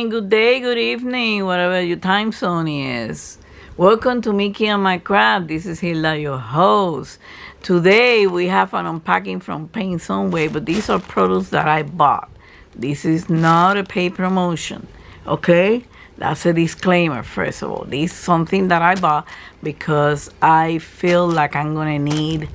morning, good day, good evening, whatever your time zone is. Welcome to Mickey and My Craft. This is Hilda, your host. Today we have an unpacking from Paintsomeway, but these are products that I bought. This is not a paid promotion, okay? That's a disclaimer, first of all. This is something that I bought because I feel like I'm gonna need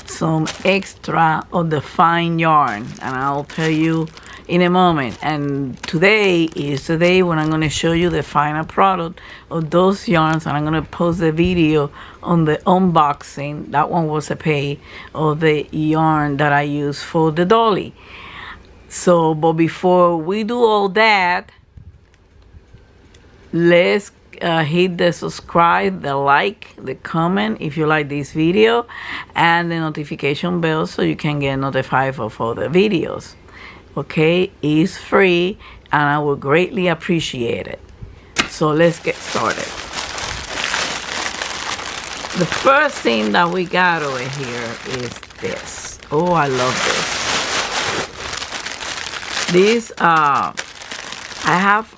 some extra of the fine yarn, and I'll tell you in a moment. And today is the day when I'm going to show you the final product of those yarns, and I'm going to post the video on the unboxing. That one was a pay of the yarn that I use for the dolly. So, but before we do all that, let's hit the subscribe, the like, the comment if you like this video, and the notification bell so you can get notified of all the videos. Okay, it's free and I will greatly appreciate it. So let's get started. The first thing that we got over here is this. Oh, I love this. This I have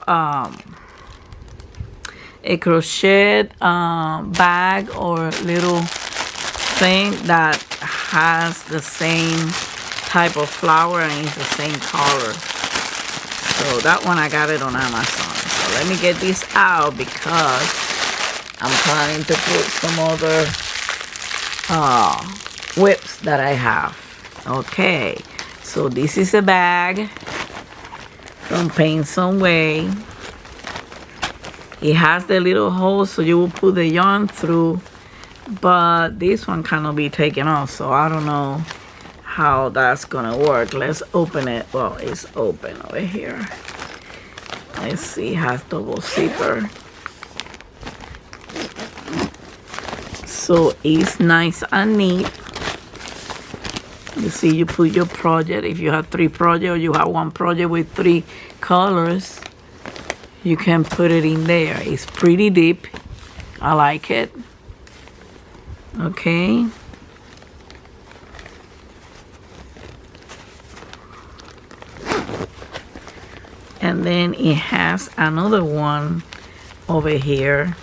a crochet bag or little thing that has the same type of flower and it's the same color. So that one I got it on Amazon. So let me get this out because I'm planning to put some other whips that I have. Okay, so this is a bag from Paintsomeway. It has the little hole so you will put the yarn through, but this one cannot be taken off, so I don't know how that's gonna work. Let's open it. Well, it's open over here. Let's see, it has double zipper. So it's nice and neat. You see, you put your project. If you have 3 projects or you have 1 project with 3 colors, you can put it in there. It's pretty deep. I like it. Okay. And then it has another one over here.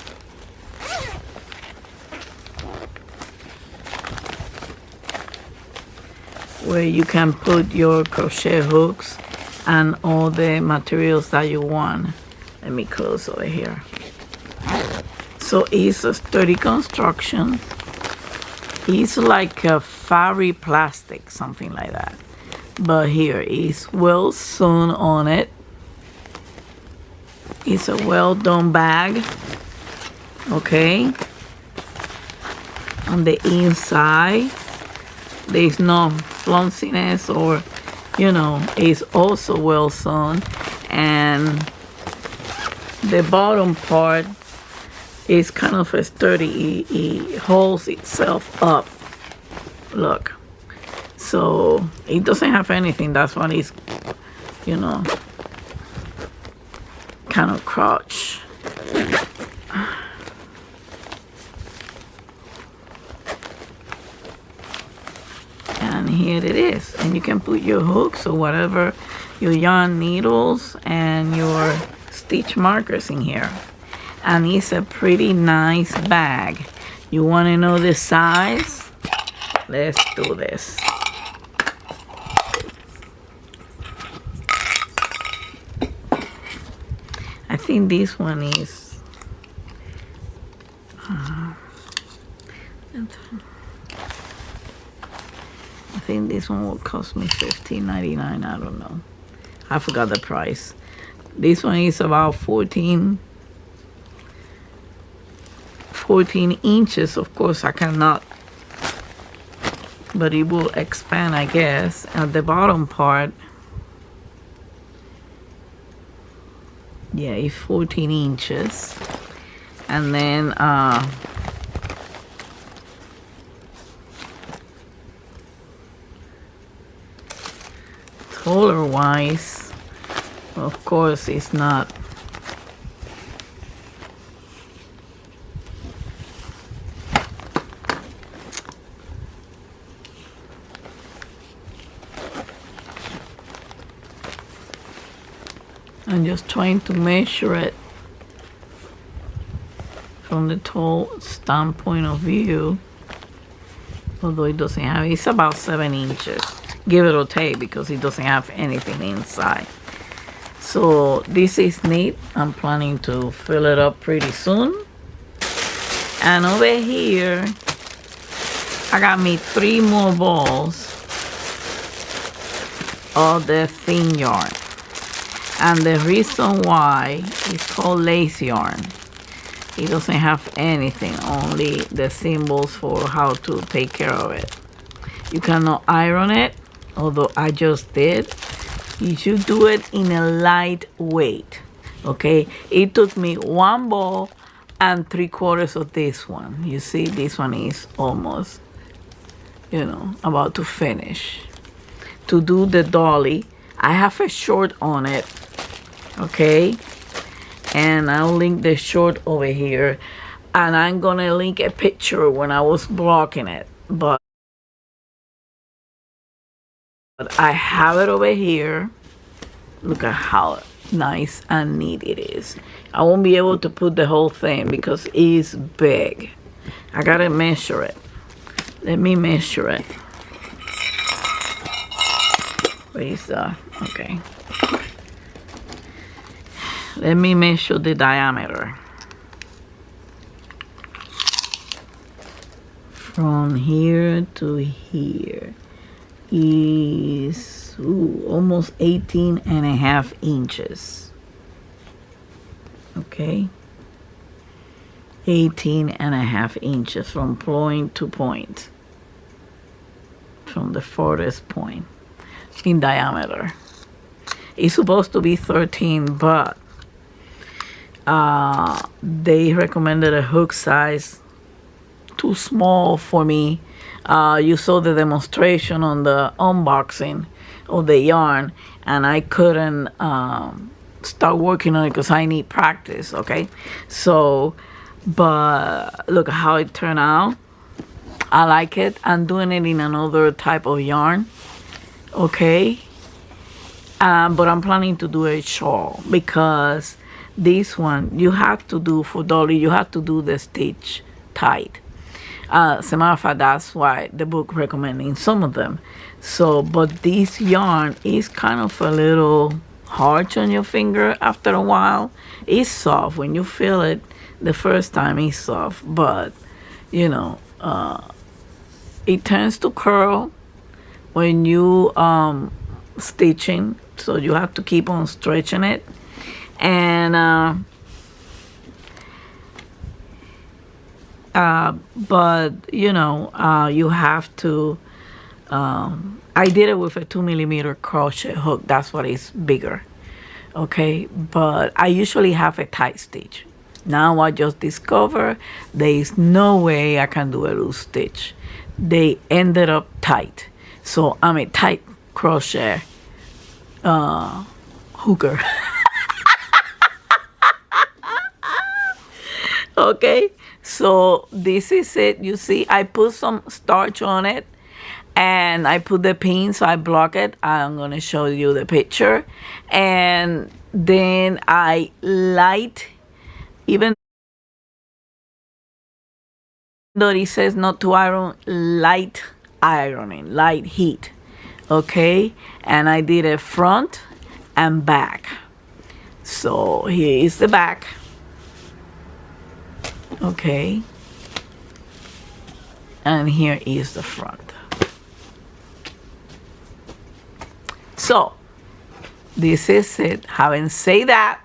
Where you can put your crochet hooks and all the materials that you want. Let me close over here. So it's a sturdy construction. It's like a fabric plastic, something like that. But here is well sewn on it. It's a well done bag. Okay. On the inside, there's no flunkiness or, you know, it's also well sewn. And the bottom part is kind of a sturdy. It holds itself up. Look. So it doesn't have anything. That's what it's, you know, kind of crotch. And here it is. And you can put your hooks or whatever, your yarn needles and your stitch markers in here. And it's a pretty nice bag. You want to know the size? Let's do this. I think this one is I think this one will cost me $15.99. I don't know. I forgot the price. This one is about 14 inches. Of course, I cannot, but it will expand, I guess. At the bottom part, yeah, it's 14 inches. And then taller wise, of course, it's not. I'm just trying to measure it from the tall standpoint of view. Although it doesn't have, it's about 7 inches, give it or take, because it doesn't have anything inside. So this is neat. I'm planning to fill it up pretty soon. And over here, I got me 3 more balls of the thin yarn. And the reason why it's called lace yarn, it doesn't have anything, only the symbols for how to take care of it. You cannot iron it, although I just did. You should do it in a light weight, okay? It took me 1 ball and 3/4 of this one. You see, this one is almost, you know, about to finish. To do the dolly, I have a short on it, okay? And I'll link the short over here, and I'm gonna link a picture when I was blocking it, but I have it over here. Look at how nice and neat it is. I won't be able to put the whole thing because it's big. I gotta measure it. Let me measure it. Where is that? Okay. Let me measure the diameter. From here to here is almost 18.5 inches. Okay. 18.5 inches from point to point. From the farthest point in diameter. It's supposed to be 13, but they recommended a hook size too small for me. You saw the demonstration on the unboxing of the yarn, and I couldn't start working on it because I need practice, okay? So, but look how it turned out. I like it. I'm doing it in another type of yarn, okay? But I'm planning to do a shawl, because this one you have to do for dolly, you have to do the stitch tight. As a matter of fact, that's why the book recommending some of them. So, but this yarn is kind of a little harsh on your finger after a while. It's soft when you feel it the first time. It's soft, but you know, it tends to curl when you stitching, so you have to keep on stretching it. And but you know, you have to I did it with a 2mm crochet hook. That's what is bigger, okay? But I usually have a tight stitch. Now I just discovered there is no way I can do a loose stitch. They ended up tight, so I'm a tight crochet hooker. Okay, so this is it. You see, I put some starch on it, and I put the pin, so I block it. I'm gonna show you the picture. And then I light, even though it says not to iron, light ironing, light heat, okay? And I did a front and back. So here is the back, okay? And here is the front. So this is it. Having said that,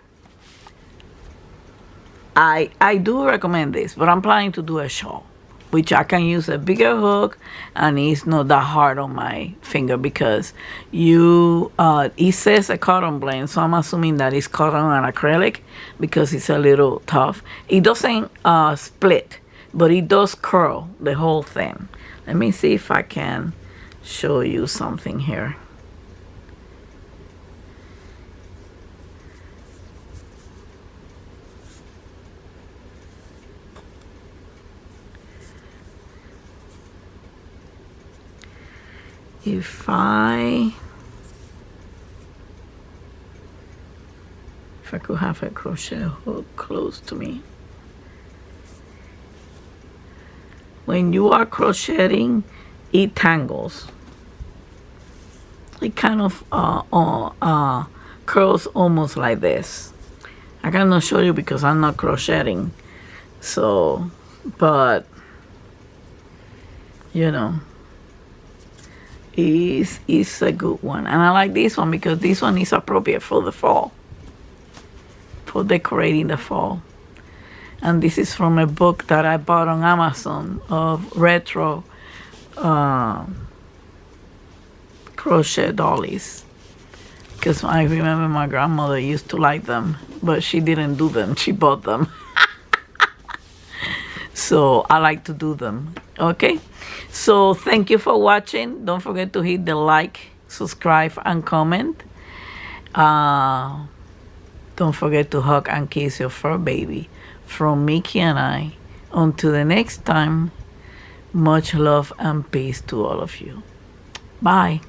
I do recommend this, but I'm planning to do a shawl, which I can use a bigger hook, and it's not that hard on my finger, because you it says a cotton blend, so I'm assuming that it's cotton and acrylic, because it's a little tough. It doesn't split, but it does curl the whole thing. Let me see if I can show you something here. If I if I could have a crochet hook close to me. When you are crocheting, it tangles. It kind of curls almost like this. I cannot show you because I'm not crocheting. So, but, you know, it's a good one. And I like this one because this one is appropriate for the fall, for decorating the fall. And this is from a book that I bought on Amazon of retro crochet dollies. Because I remember my grandmother used to like them, but she didn't do them, she bought them. So I like to do them. Okay, so thank you for watching. Don't forget to hit the like, subscribe, and comment. Don't forget to hug and kiss your fur baby. From Mickey and I, until the next time, much love and peace to all of you. Bye.